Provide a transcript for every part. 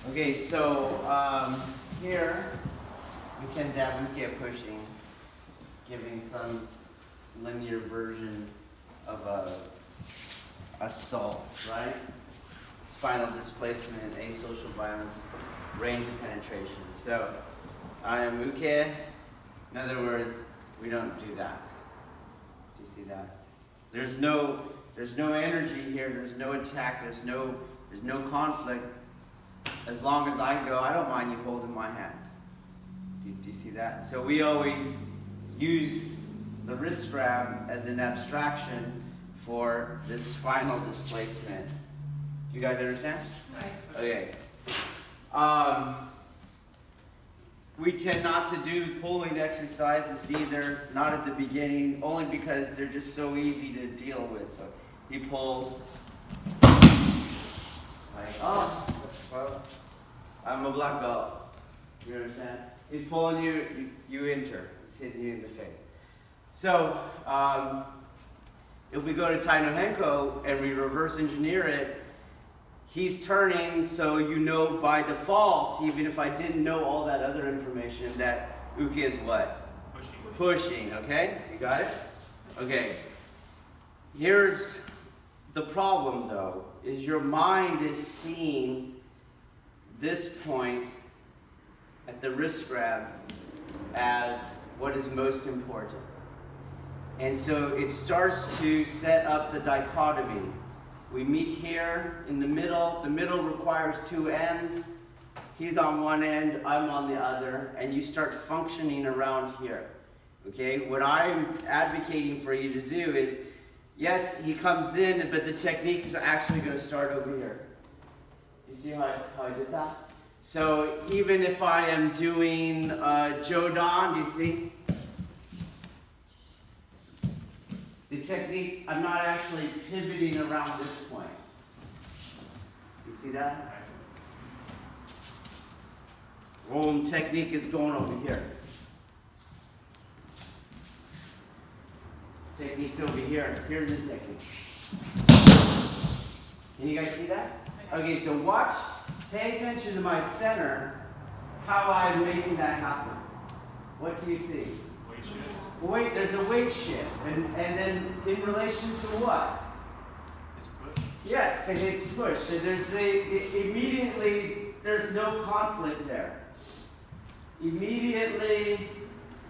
Okay, so here we can dab uke pushing, giving some linear version of a assault, right? Spinal displacement, asocial violence, range of penetration. So I am uke. In other words, we don't do that. Do you see that? There's no energy here. There's no attack. There's no conflict. As long as I go, I don't mind you holding my hand. Do you see that? So we always use the wrist grab as an abstraction for this spinal displacement. Do you guys understand? Right. Okay. We tend not to do pulling exercises either, not at the beginning, only because they're just so easy to deal with. So he pulls. It's like, oh, well, I'm a black belt. You understand? He's pulling you, you enter. He's hitting you in the face. So, if we go to Tai no Henko and we reverse engineer it, he's turning, so you know by default, even if I didn't know all that other information, that uke is what? Pushing, okay? You got it? Okay. Here's the problem, though, is your mind is seeing this point at the wrist grab as what is most important. And so it starts to set up the dichotomy. We meet here in the middle. The middle requires two ends. He's on one end, I'm on the other, and you start functioning around here. Okay? What I'm advocating for you to do is, yes, he comes in, but the technique is actually going to start over here. Do you see how I did that? So even if I am doing Jodan, do you see? The technique, I'm not actually pivoting around this point. Do you see that? Technique is going over here. Technique's over here. Here's the technique. Can you guys see that? Okay, so watch, pay attention to my center, how I'm making that happen. What do you see? Weight shift. Wait, there's a weight shift. And then in relation to what? It's push. Yes, and it's push. So immediately, there's no conflict there. Immediately,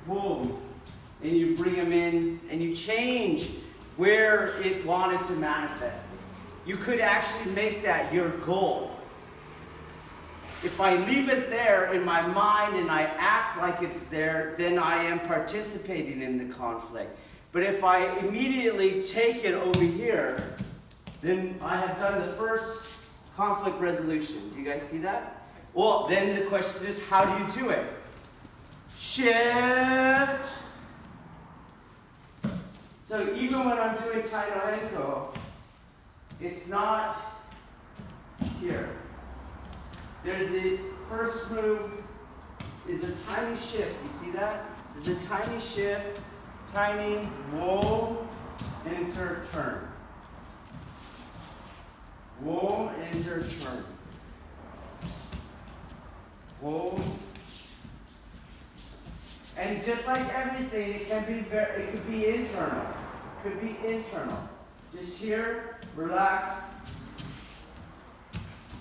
boom. And you bring them in, and you change where it wanted to manifest. You could actually make that your goal. If I leave it there in my mind and I act like it's there, then I am participating in the conflict. But if I immediately take it over here, then I have done the first conflict resolution. Do you guys see that? Well, then the question is, how do you do it? Shift. So even when I'm doing Tai no Henko, it's not here. There's the first move is a tiny shift. You see that? There's a tiny shift, tiny whoa, enter, turn. Whoa, enter, turn. Whoa. And just like everything, it could be internal. It could be internal. Just here, relax.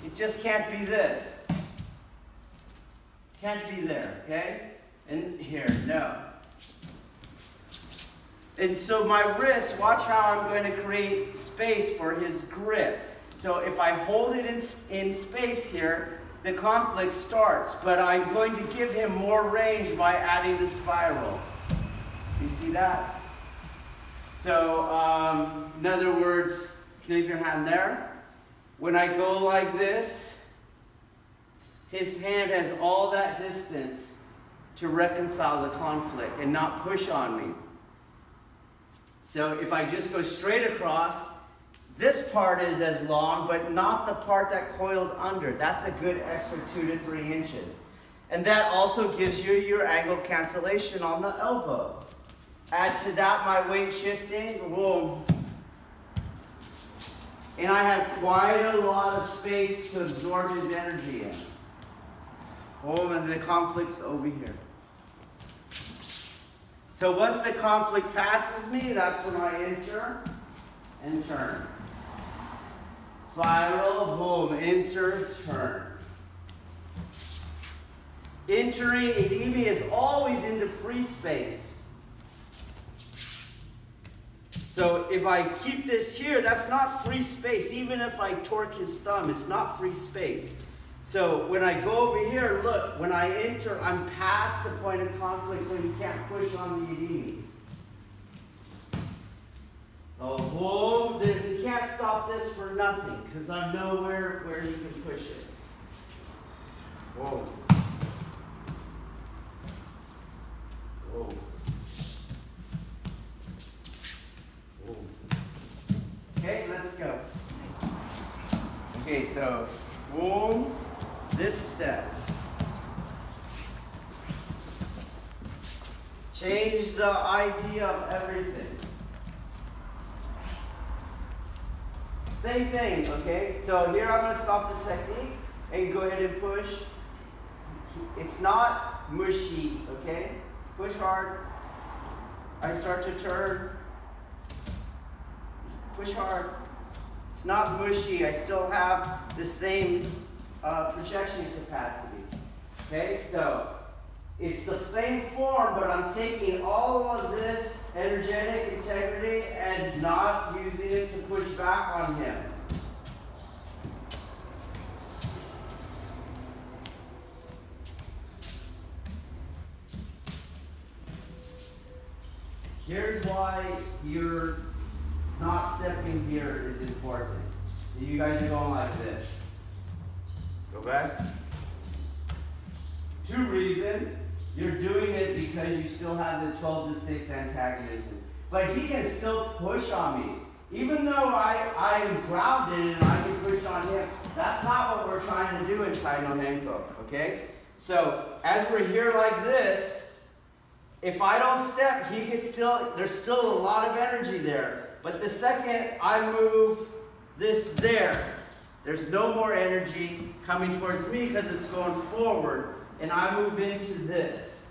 It just can't be this. Can't be there, okay? And here, no. And so my wrist, watch how I'm going to create space for his grip. So if I hold it in space here, the conflict starts, but I'm going to give him more range by adding the spiral. Do you see that? So, in other words, leave your hand there. When I go like this, his hand has all that distance to reconcile the conflict and not push on me. So if I just go straight across, this part is as long, but not the part that coiled under. That's a good extra 2 to 3 inches. And that also gives you your angle cancellation on the elbow. Add to that my weight shifting, boom. And I have quite a lot of space to absorb his energy in. Boom, and the conflict's over here. So once the conflict passes me, that's when I enter and turn. Spiral, boom, enter, turn. Entering Irimi is always into free space. So if I keep this here, that's not free space. Even if I torque his thumb, it's not free space. So when I go over here, look, when I enter, I'm past the point of conflict, so he can't push on the Irimi. Oh, boom, he can't stop this for nothing, because I know where he can push it. Whoa. Whoa. Whoa. Okay, let's go. Okay, so, boom, this step. Change the idea of everything. Same thing, okay? So here I'm going to stop the technique and go ahead and push. It's not mushy, okay? Push hard. I start to turn. Push hard. It's not mushy. I still have the same projection capacity. Okay, so it's the same form, but I'm taking all of this energetic integrity and not using it to push back on him. Here's why you're not stepping here is important. So you guys are going like this. Go back. 2 reasons. You're doing it because you still have the 12 to 6 antagonism. But he can still push on me. Even though I am grounded and I can push on him, that's not what we're trying to do in Tai no Henko, okay? So, as we're here like this, if I don't step, he can still, there's still a lot of energy there. But the second I move this there, there's no more energy coming towards me because it's going forward. And I move into this.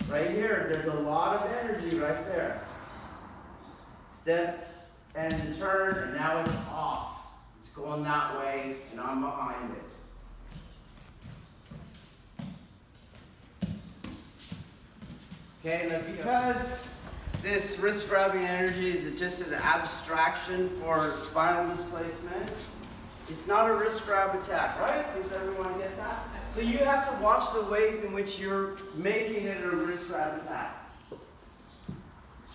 Right here, there's a lot of energy right there. Step and turn, and now it's off. It's going that way, and I'm behind it. Okay, that's because this wrist grabbing energy is just an abstraction for spinal displacement. It's not a wrist grab attack, right? Does everyone get that? So you have to watch the ways in which you're making it a wrist grab attack.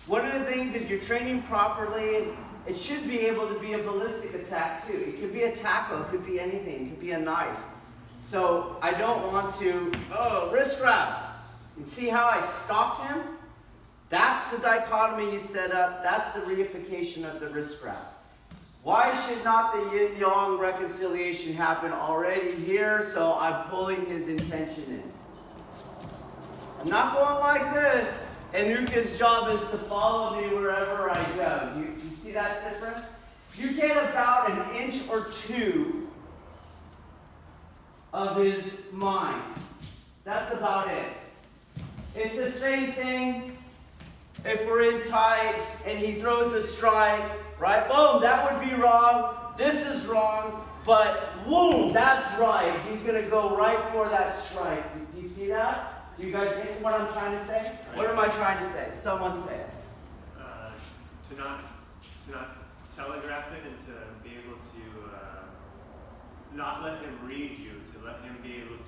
One of the things, if you're training properly, it should be able to be a ballistic attack too. It could be a tackle, it could be anything, it could be a knife. So I don't want to, wrist grab. And see how I stopped him? That's the dichotomy you set up. That's the reification of the wrist grab. Why should not the yin-yang reconciliation happen already here? So I'm pulling his intention in. I'm not going like this. And Nuka's job is to follow me wherever I go. You see that difference? You get about an inch or 2 of his mind. That's about it. It's the same thing. If we're in tight and he throws a strike, right? Boom, that would be wrong. This is wrong. But boom, that's right. He's going to go right for that strike. Do you see that? Do you guys get what I'm trying to say? Right. What am I trying to say? Someone say it. To not telegraph it and to be able to not let him read you, to let him be able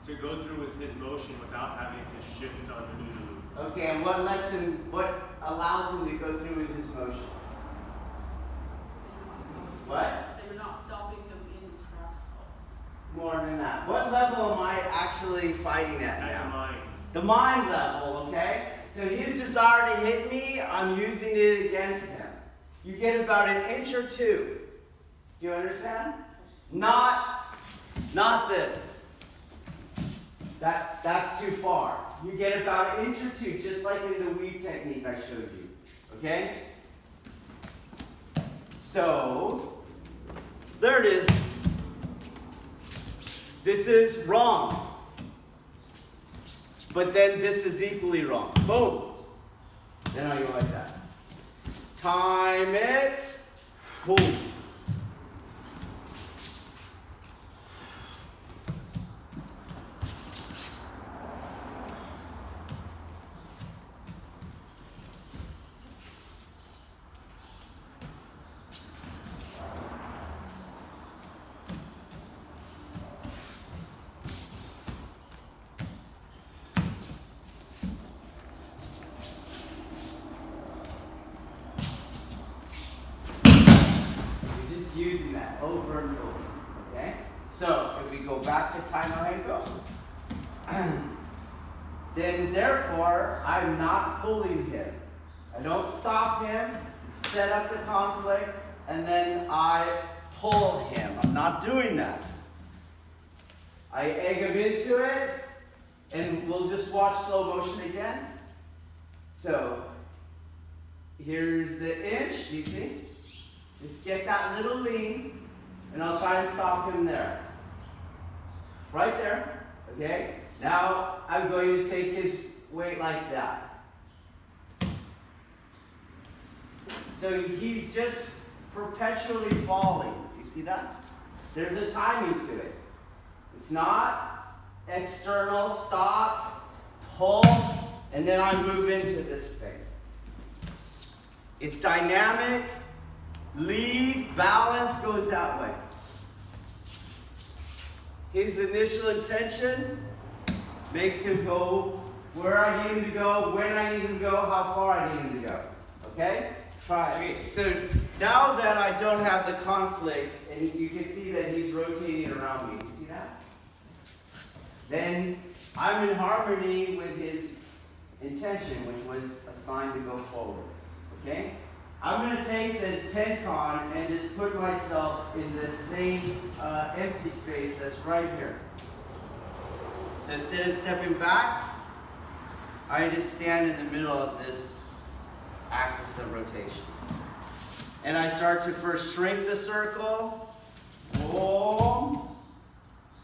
to go through with his motion without having to shift on the new. Okay, and what allows him to go through with his motion? What? They were not stopping them in his tracks. More than that. What level am I actually fighting at now? The mind. The mind level, okay? So his desire to hit me, I'm using it against him. You get about an inch or 2. Do you understand? Not this. That's too far. You get about an inch or 2, just like in the weave technique I showed you. Okay? So, there it is. This is wrong. But then this is equally wrong. Boom. Then I go like that. Time it. Boom. Using that over and over, okay? So, if we go back to Tai no Henko, then therefore, I'm not pulling him. I don't stop him, set up the conflict, and then I pull him. I'm not doing that. I egg him into it, and we'll just watch slow motion again. So, here's the inch, do you see? Just get that little lean, and I'll try and stop him there. Right there, okay? Now, I'm going to take his weight like that. So he's just perpetually falling. You see that? There's a timing to it. It's not external, stop, pull, and then I move into this space. It's dynamic. Lead, balance goes that way. His initial intention makes him go where I need him to go, when I need him to go, how far I need him to go. Okay? Try it. Okay, so now that I don't have the conflict, and you can see that he's rotating around me. You see that? Then I'm in harmony with his intention, which was assigned to go forward. Okay? I'm going to take the Tenkan and just put myself in the same empty space that's right here. So instead of stepping back, I just stand in the middle of this axis of rotation. And I start to first shrink the circle. Boom.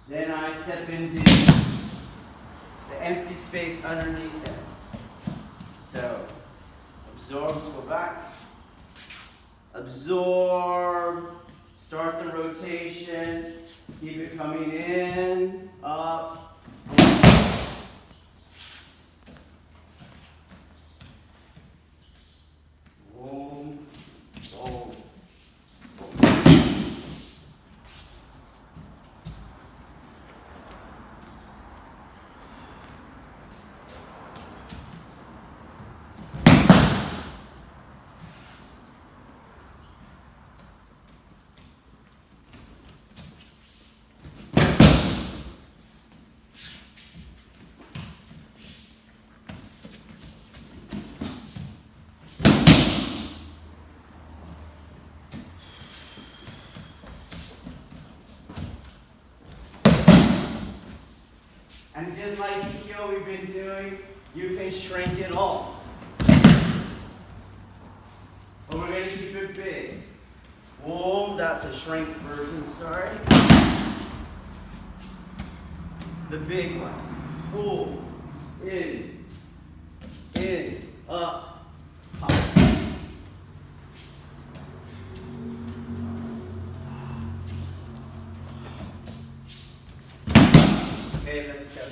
Then I step into the empty space underneath it. So absorb, go back. Absorb, start the rotation, keep it coming in, up, boom, boom, boom. And just like Aikido we've been doing, you can shrink it all. But we're going to keep it big. Whoa, that's a shrink version, sorry. The big one. Pull, in, up, up. Okay, let's go.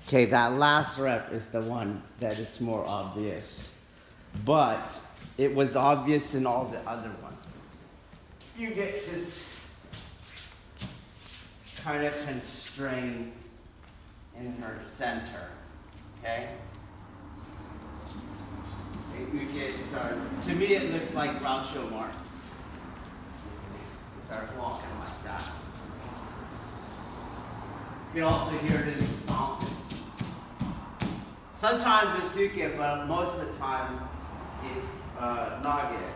Okay, that last rep is the one that it's more obvious. But it was obvious in all the other ones. You get this kind of constraint in her center, okay? It starts, to me it looks like Groucho Marx. Start walking like that. You can also hear it in the stomping. Sometimes it's uke, but most of the time it's nage.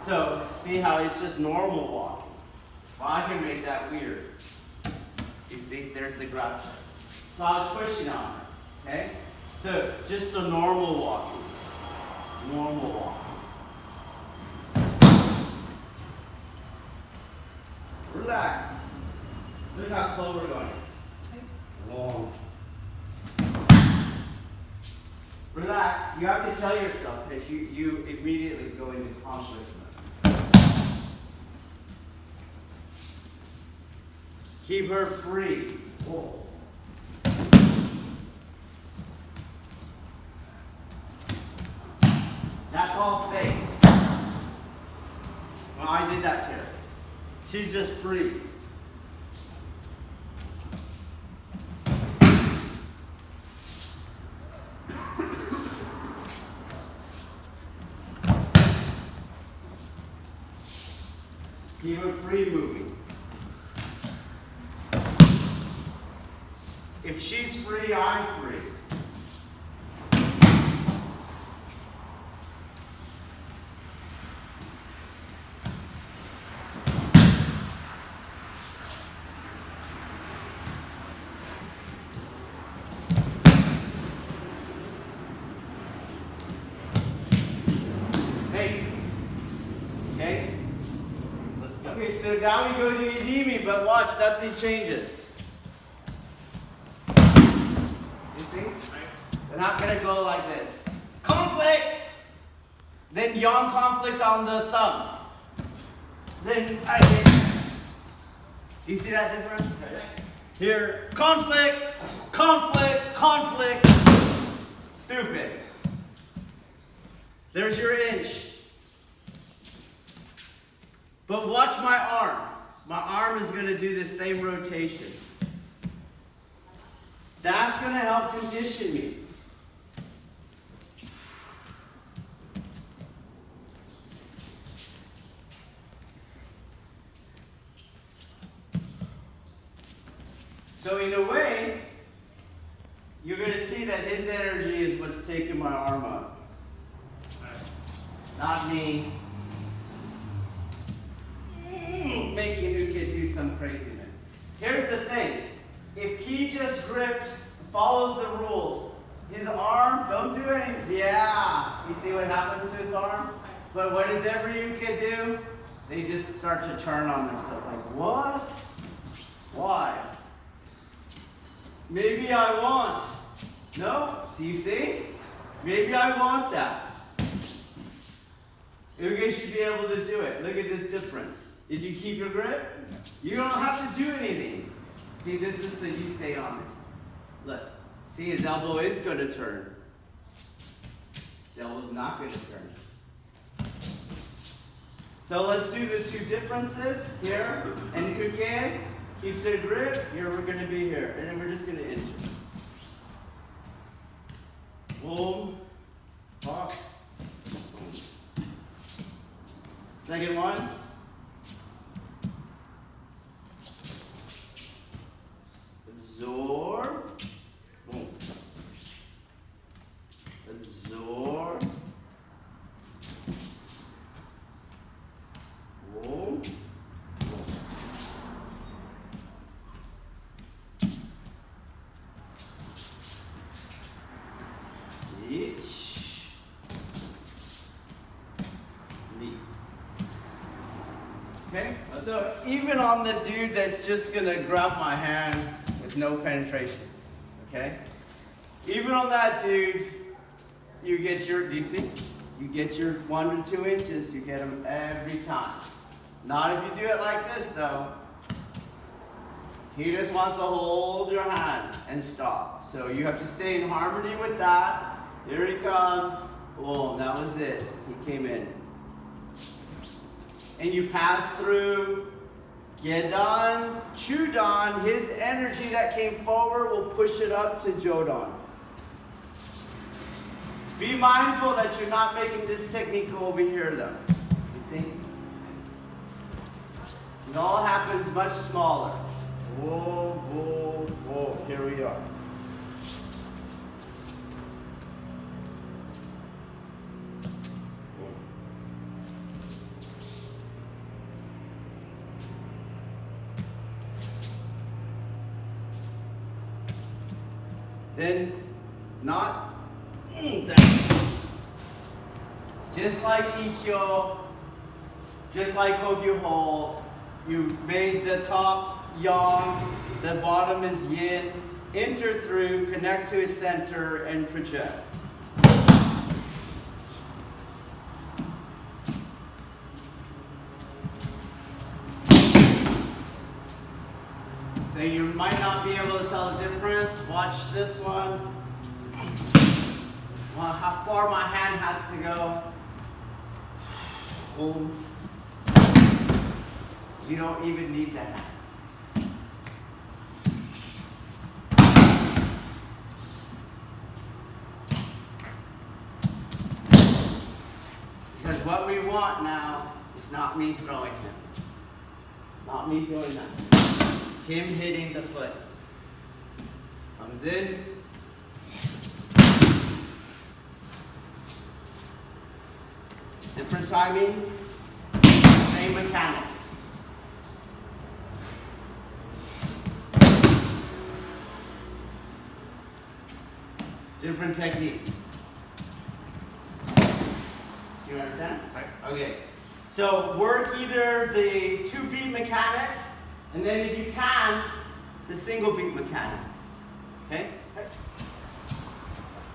So see how it's just normal walking. Well, I can make that weird. You see, there's the grab. So I was pushing on it, okay? So just a normal walking. Normal walking. Relax. Look how slow we're going. Long. Relax. You have to tell yourself because you immediately go into conflict mode. Keep her free. Whoa. That's all fake. Well, I did that to her. She's just free. Keep her free moving. If she's free, I'm free. Hey. Okay? Let's go. Okay, so now we go to Irimi, but watch, nothing changes. You see? They're not gonna go like this. Conflict! Then yawn conflict on the thumb. Then I hit. You see that difference? Here, conflict, conflict, conflict. Stupid. There's your inch. But watch my arm. My arm is going to do the same rotation. That's going to help condition me. So in a way, you're going to see that his energy is what's taking my arm up. Not me. Making Uke do some craziness. Here's the thing. If he just gripped, follows the rules, his arm, don't do anything. Yeah. You see what happens to his arm? But what does every Uke do? They just start to turn on themselves. Like, what? Why? Maybe I want. No? Do you see? Maybe I want that. Uke should be able to do it. Look at this difference. Did you keep your grip? You don't have to do anything. See, this is so you stay on this. Look. See, his elbow is going to turn. His elbow's not going to turn. So let's do the two differences here. And Uke keeps their grip. Here we're going to be here. And then we're just going to inch. Boom. Pop. Boom. Second one. Absorb. Boom. Absorb. Boom. Boom. Each. Knee. Okay? So even on the dude that's just going to grab my hand with no penetration, okay? Even on that dude, you get your, do you see? You get your 1 to 2 inches, you get them every time. Not if you do it like this though. He just wants to hold your hand and stop. So you have to stay in harmony with that. Here he comes. Boom, that was it. He came in. And you pass through Gedan, Chudan. His energy that came forward will push it up to Jodan. Be mindful that you're not making this technique go over here though. You see? It all happens much smaller. Whoa, whoa, whoa. Here we are. Then, not that. Just like Ikkyo, just like Kokyu hold, you made the top yang, the bottom is yin, enter through, connect to his center, and project. So you might not be able to tell the difference. Watch this one. Well, how far my hand has to go. Boom. You don't even need the hand. Because what we want now is not me throwing him. Not me doing that. Him hitting the foot. Comes in. Different timing, same mechanics. Different technique. You understand? Right. Okay. So work either the 2-beat mechanics, and then if you can, the single beat mechanics. Okay?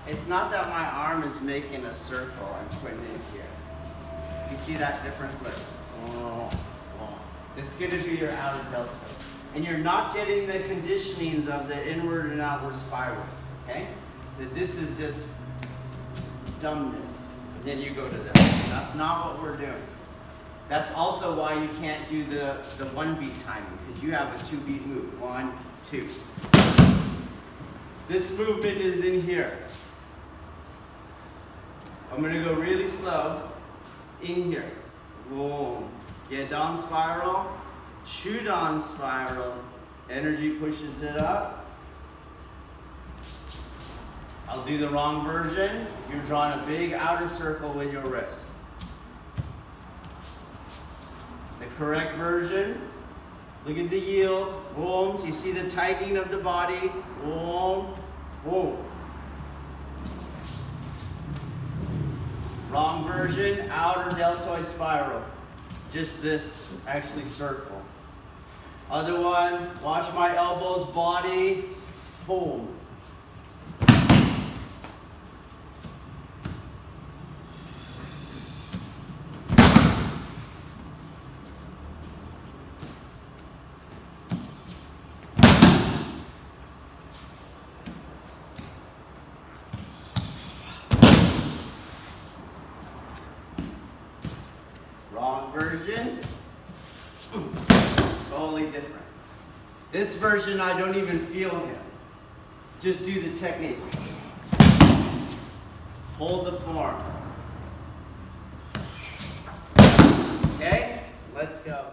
It's not that my arm is making a circle, I'm putting it here. You see that difference? Look. Oh, oh. This is going to be your outer deltoid. And you're not getting the conditionings of the inward and outward spirals. Okay? So this is just dumbness. And then you go to this. That's not what we're doing. That's also why you can't do the 1-beat timing, because you have a 2-beat move. 1, 2. This movement is in here. I'm going to go really slow. In here. Boom. Get down spiral. Shoot down spiral. Energy pushes it up. I'll do the wrong version. You're drawing a big outer circle with your wrist. The correct version. Look at the yield. Boom. Do you see the tightening of the body? Boom. Boom. Wrong version, outer deltoid spiral. Just this, actually circle. Other one, watch my elbows, body, boom. Wrong version. Totally different. This version, I don't even feel him. Just do the technique. Hold the form. Okay? Let's go.